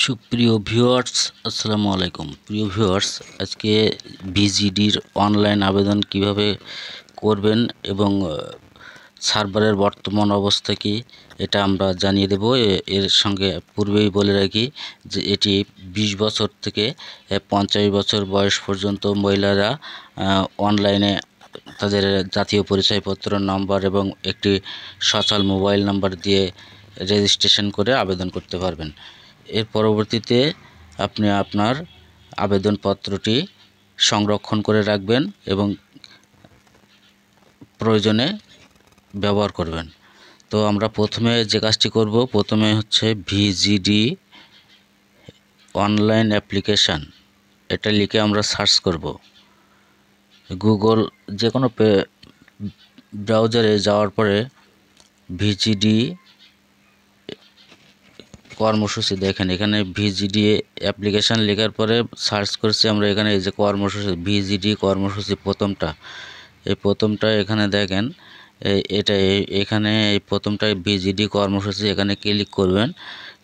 সুপ্রিয় ভিউয়ার্স, আসসালামু আলাইকুম। প্রিয় ভিউয়ার্স, আজকে ভিজিডির অনলাইন আবেদন কিভাবে করবেন এবং সার্ভারের বর্তমান অবস্থা কি এটা আমরা জানিয়ে দেব। এর সঙ্গে পূর্বেই বলে রাখি যে এটি 20 বছর থেকে 50 বছর বয়স পর্যন্ত মহিলারা অনলাইনে তাদের জাতীয় পরিচয়পত্র নম্বর এবং একটি সচল মোবাইল নাম্বার দিয়ে রেজিস্ট্রেশন করে আবেদন করতে পারবেন। এর পরবর্তীতে আপনি আপনার আবেদনপত্রটি সংরক্ষণ করে রাখবেন এবং প্রয়োজনে ব্যবহার করবেন। তো আমরা প্রথমে যে কাজটি করব, প্রথমে হচ্ছে ভিজিডি অনলাইন অ্যাপ্লিকেশান, এটা লিখে আমরা সার্চ করব। গুগল যে কোনো ব্রাউজারে যাওয়ার পরে ভিজিডি কর্মসূচি দেখেন, এখানে ভিজিডি অ্যাপ্লিকেশান লেখার পরে সার্চ করছি আমরা। এখানে এই যে কর্মসূচি, ভিজিডি কর্মসূচি প্রথমটা এখানে দেখেন, এটা এখানে এই প্রথমটায় ভিজিডি কর্মসূচি, এখানে ক্লিক করবেন।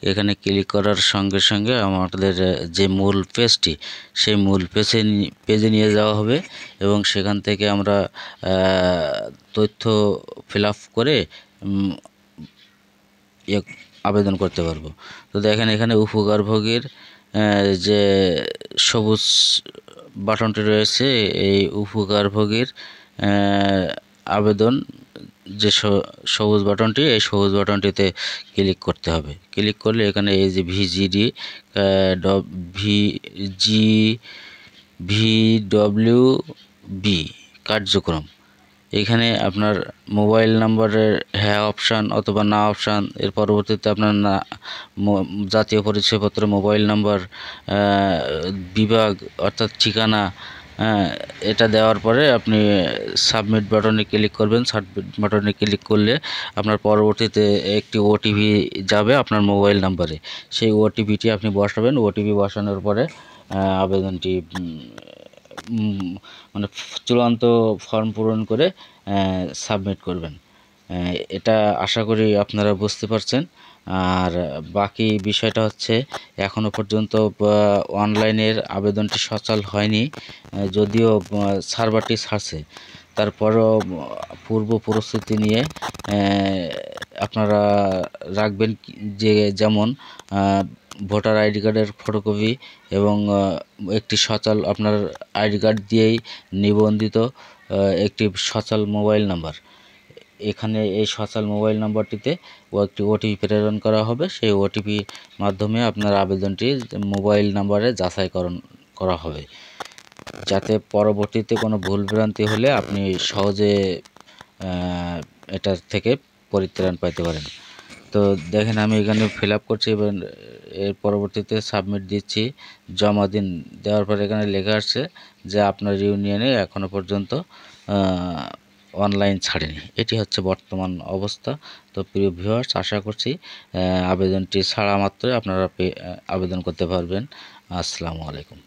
এখানে ক্লিক করার সঙ্গে সঙ্গে আমাদের যে মূল পেজটি, সেই মূল পেজে নিয়ে যাওয়া হবে এবং সেখান থেকে আমরা তথ্য ফিল আপ করে আবেদন করতে পারবো। তো দেখেন, এখানে উপকারভোগীর যে সবুজ বাটনটি রয়েছে, এই উপকারভোগীর আবেদন যে সবুজ বাটনটি, এই সবুজ বাটনটিতে ক্লিক করতে হবে। ক্লিক করলে এখানে এই যে ভিজিডি ভিডব্লিউবি কার্যক্রম, এখানে আপনার মোবাইল নাম্বারের হ্যাঁ অপশান অথবা না অপশান, এর পরবর্তীতে আপনার না জাতীয় পরিচয়পত্র মোবাইল নাম্বার, বিভাগ অর্থাৎ ঠিকানা, এটা দেওয়ার পরে আপনি সাবমিট বাটনে ক্লিক করবেন। সাবমিট বাটনে ক্লিক করলে আপনার পরবর্তীতে একটি ওটিপি যাবে আপনার মোবাইল নাম্বারে। সেই ওটিপিটি আপনি বসাবেন। ওটিপি বসানোর পরে আবেদনটি মানে চূড়ান্ত ফর্ম পূরণ করে সাবমিট করবেন। এটা আশা করি আপনারা বুঝতে পারছেন। আর বাকি বিষয়টা হচ্ছে, এখনও পর্যন্ত অনলাইনের আবেদনটি সচল হয়নি, যদিও সার্ভারটি ছাড়ছে। তারপরও পূর্ব প্রস্তুতি নিয়ে আপনারা রাখবেন, যে যেমন ভোটার আইডি কার্ডের ফটোকপি এবং একটি সচল আপনার আইডি কার্ড দিয়েই নিবন্ধিত একটি সচল মোবাইল নাম্বার। এখানে এই সচল মোবাইল নাম্বারটিতে একটি ওটিপি প্রেরণ করা হবে। সেই ওটিপি মাধ্যমে আপনার আবেদনটি মোবাইল নাম্বারে যাচাইকরণ করা হবে, যাতে পরবর্তীতে কোনো ভুলভ্রান্তি হলে আপনি সহজে এটা থেকে পরিত্রাণ পাইতে পারেন। তো দেখেন, আমি এখানে ফিল আপ করছি এবং এর পরবর্তীতে সাবমিট দিচ্ছি। জমা দিন দেওয়ার পরে এখানে লেখা আসছে যে আপনার ইউনিয়নে এখনও পর্যন্ত অনলাইন ছাড়েনি। এটি হচ্ছে বর্তমান অবস্থা। তো প্রিয় ভিউয়ার্স, আশা করছি আবেদনটি ছাড়া মাত্রই আপনারা আবেদন করতে পারবেন। আসসালামু আলাইকুম।